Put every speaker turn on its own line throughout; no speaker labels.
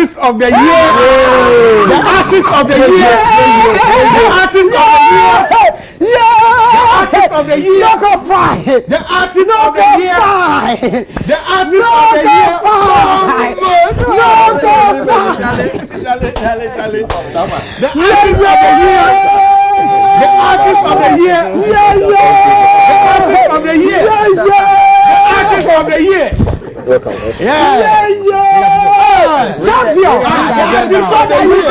artist of the year. The artist of the year. The artist of the year. The artist of the year.
No go fight.
The artist of the year. The artist of the year.
No go fight.
The artist of the year. The artist of the year. The artist of the year. The artist of the year.
Champion.
Artist of the year.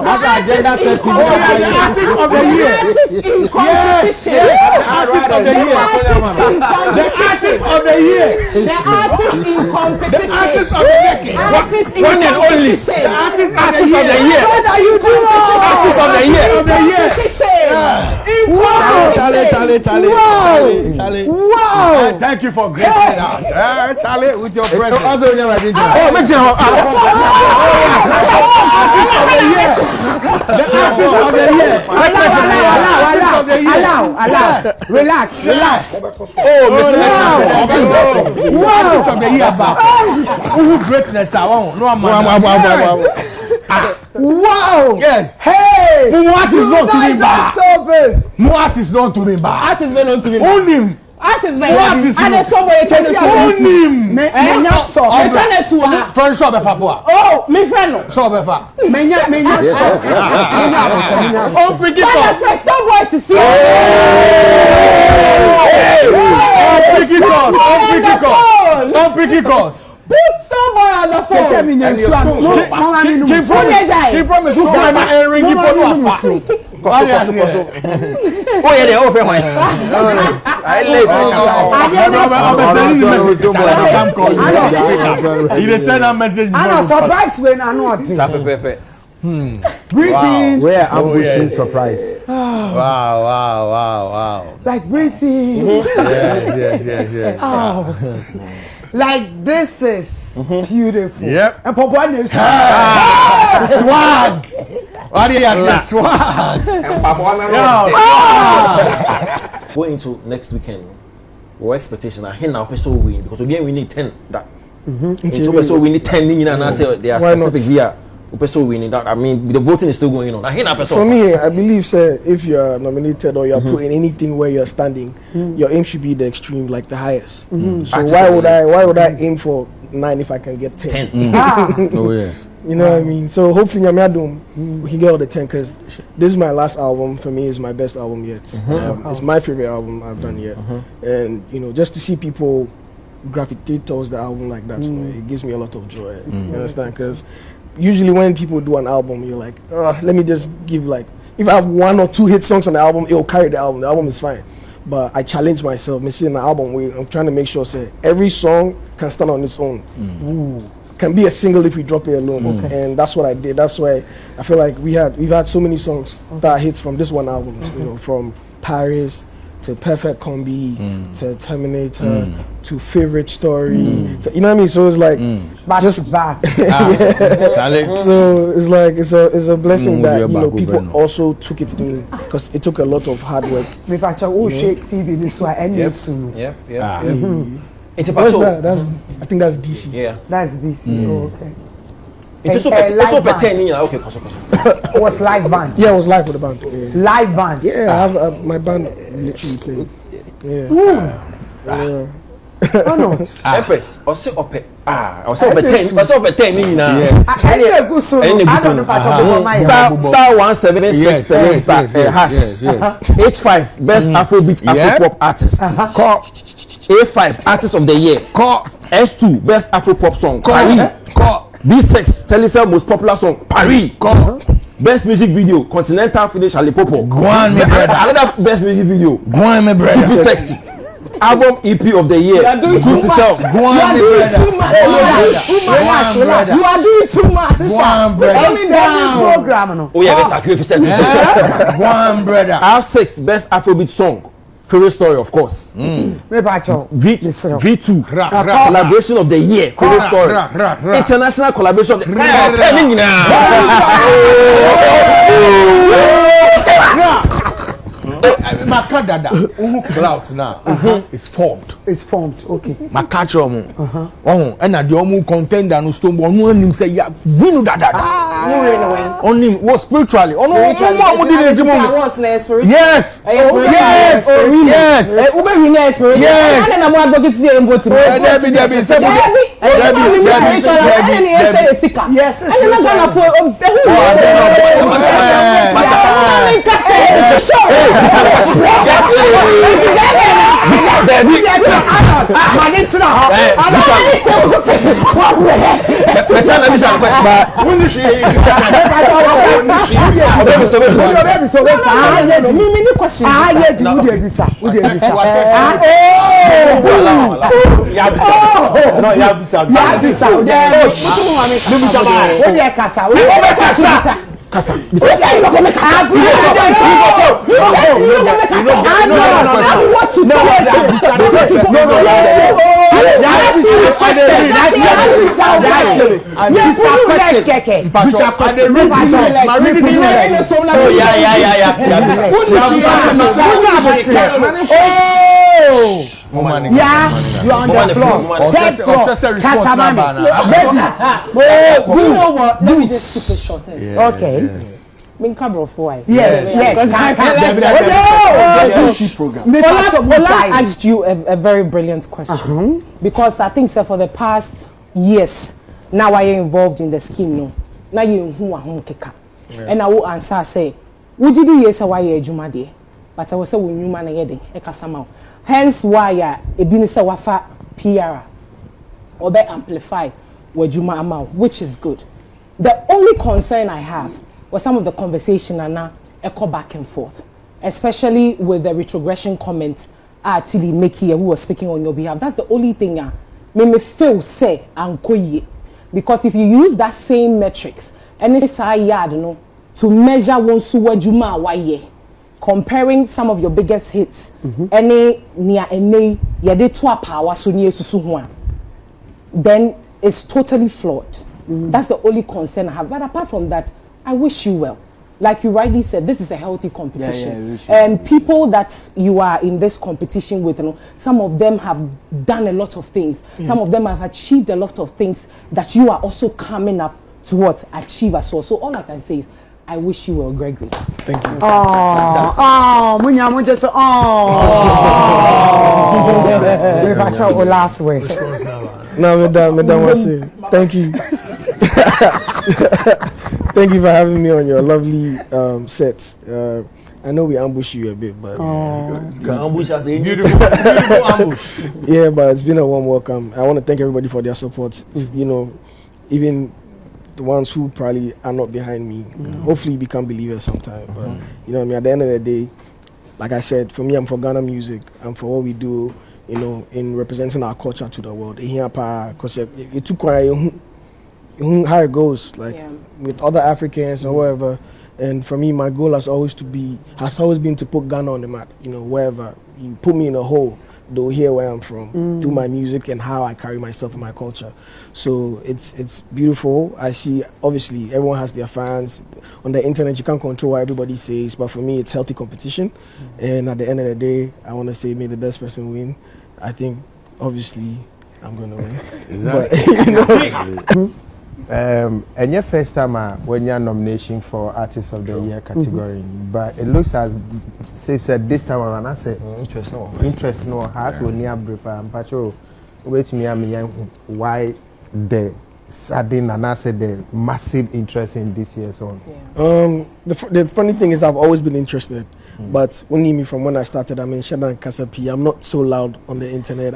That's the agenda setting.
The artist of the year. The artist of the year. The artist of the year.
The artist in competition.
The artist of the decade.
Artist in
One and only.
competition.
The artist of the year.
What are you doing?
Artist of the year.
Wow. Wow.
Thank you for gracing us. Charlie, with your presence.
Also, never did.
The artist of the year.
Allow. Relax.
Wow. Of the year back. Greatness.
Wow.
Yes.
Hey.
What is not to be bad? What is not to be bad?
Artist been on to me.
Own him.
Artist been.
What is
And there's somebody telling us.
Own him.
Menya so.
Friend shop befa boa.
Oh, me friend no.
Shop befa.
Menya so.
Oh, pick it
But
up.
the first boy to see.
Don't pick it up.
Put somebody on the phone.
Keep promise to find my ring. Oh yeah, they open one. I late. He send a message.
I'm surprised when I'm not. Breathing.
Where ambushing surprise.
Wow.
Like breathing.
Yes.
Out. Like this is beautiful.
Yep.
And Papa is
Swag. What do you say? Swag.
Going into next weekend, our expectation are here now person win because again we need 10 that. Into person we need 10 and I say they are specific here. Person winning that. I mean the voting is still going on.
For me, I believe sir, if you are nominated or you are put in anything where you are standing, your aim should be the extreme, like the highest. So why would I aim for 9 if I can get 10?
Oh yes.
You know what I mean? So hopefully we can get all the 10 because this is my last album. For me, it's my best album yet. It's my favorite album I've done yet. And you know, just to see people gravitate towards the album like that, it gives me a lot of joy. You understand? Because usually when people do an album, you're like, let me just give like, if I have 1 or 2 hit songs on the album, it'll carry the album. The album is fine. But I challenge myself. Me seeing the album, I'm trying to make sure say every song can stand on its own. Can be a single if we drop it alone. And that's what I did. That's why I feel like we've had so many songs that are hits from this one album. You know, from Paris to Perfect Combi to Terminator to Favorite Story. To, you know what I mean? So it's like
back
just
to back.
So it's like it's a blessing that you know people also took it in because it took a lot of hard work.
Me pacha who shake TV this way and this soon.
It's
What's
about
that? I think that's DC.
That's this. Oh, okay.
it's also pretending. Okay,
It was live band.
Yeah, I was live with the band.
Live band.
Yeah, I have my band literally played.
Oh no.
Empress, also open. Also open 10 now.
I need a good song. I don't know about
Star 1767 hash. H5 best Afrobeat Afropop artist. Call A5 artist of the year. Call S2 best Afropop song. Paris. Call B6 Telecel most popular song. Paris. Call best music video Continental Finish Alipopo.
Go on, my brother.
Another best music video.
Go on, my brother.
Sexy. Album EP of the year.
You are doing too much.
Go on, my brother.
You are doing too much.
Go on, brother.
program.
Oh yeah, let's sacrifice.
Go on, brother.
R6 best Afrobeat song. Favorite Story, of course. V2 collaboration of the year. Favorite Story. International collaboration of the
Makadada. Clouds now. It's formed.
It's formed. Okay.
Makacho. And the omu contender no stone one him say ya win dada. On him was spiritually. On
Yes.
Yes. Yes. Yes. Yes.
And I'm advocate say vote.
Yes. Yeah, you are on the floor. Third floor. Casamani.
Let me just keep it short.
Okay. Yes.
Ola asked you a very brilliant question. Because I think so for the past years, now I am involved in the scheme. No, now you who are home keka. And I will answer say, would you do yes why you juma day? But I will say when you man yede ekasama. Hence why a binisa wafa PR or be amplify what juma amount, which is good. The only concern I have was some of the conversation and now echo back and forth, especially with the retrogression comments Tilly make here who was speaking on your behalf. That's the only thing made me feel say and because if you use that same metrics and it's to measure one suwa juma waye, comparing some of your biggest hits, any near any yade to power so near to then it's totally flawed. That's the only concern I have. But apart from that, I wish you well. Like you rightly said, this is a healthy competition. And people that you are in this competition with, some of them have done a lot of things. Some of them have achieved a lot of things that you are also coming up to achieve as well. So all I can say is, I wish you well, Gregory.
Thank you.
Last words.
No, madam, thank you. Thank you for having me on your lovely set. I know we ambush you a bit, but
it's good. Ambush us a beautiful ambush.
Yeah, but it's been a warm welcome. I want to thank everybody for their support. You know, even the ones who probably are not behind me, hopefully become believers sometime. But you know what I mean, at the end of the day, like I said, for me, I'm for Ghana music. I'm for what we do, you know, in representing our culture to the world. Because it took how it goes, like with other Africans or whatever. And for me, my goal has always been to put Ghana on the map. You know, wherever you put me in a hole, they'll hear where I'm from through my music and how I carry myself and my culture. So it's beautiful. I see, obviously, everyone has their fans. On the internet, you can't control what everybody says, but for me, it's healthy competition. And at the end of the day, I want to say, may the best person win. I think, obviously, I'm going to win. Exactly. But, you know,
and your first time when you're nomination for Artist of the Year category, but it looks as Safe said this time around. I said interest no has when you brief and patrol. Wait me, why the sudden and I said the massive interest in this year's song.
The funny thing is I've always been interested, but only me from when I started. I mean, Shada and Kasapi. I'm not so loud on the internet.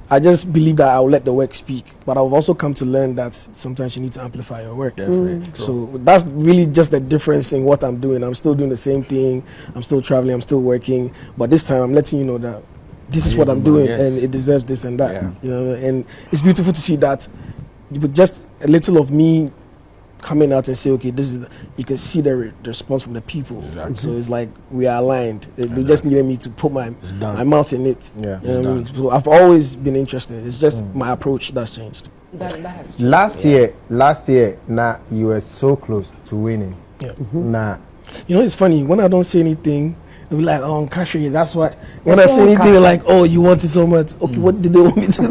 I just believe that I'll let the work speak. But I've also come to learn that sometimes you need to amplify your work. So that's really just the difference in what I'm doing. I'm still doing the same thing. I'm still traveling. I'm still working. But this time I'm letting you know that this is what I'm doing and it deserves this and that. You know, and it's beautiful to see that with just a little of me coming out and say, okay, this is you can see the response from the people. So it's like we are aligned. They just needed me to put my mouth in it. You know what I mean? So I've always been interested. It's just my approach that's changed.
That has
last year, now you were so close to winning. Nah,
you know, it's funny when I don't say anything They'll be like, oh, Kashi, that's why. When I say anything like, oh, you want it so much. Okay, what did they want me to do?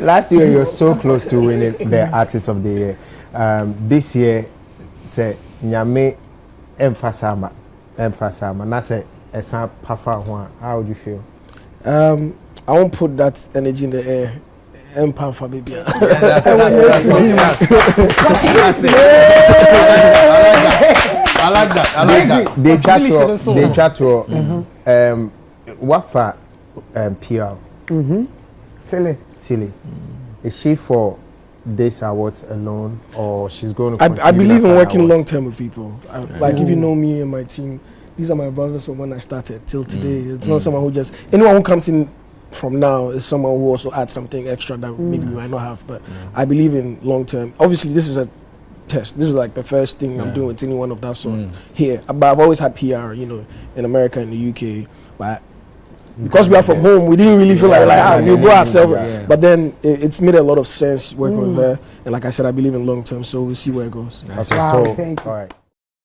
Last year you were so close to winning the Artist of the Year. This year, say Nyame emphasama. That's a pafa one. How would you feel?
I won't put that energy in the air. Empower baby.
That's it. I like that.
They chat to what for PR? Tilly. Is she for this awards alone, or she's going to?
I believe in working long term with people. Like if you know me and my team, these are my brothers from when I started till today. It's not someone who just anyone who comes in from now is someone who also adds something extra that maybe we might not have. But I believe in long term. Obviously, this is a test. This is like the first thing I'm doing with anyone of that sort here. But I've always had PR, you know, in America and the UK. But because we are from home, we didn't really feel we go ourselves. But then it's made a lot of sense working with her. And like I said, I believe in long term. So we'll see where it goes.
Okay, so all right.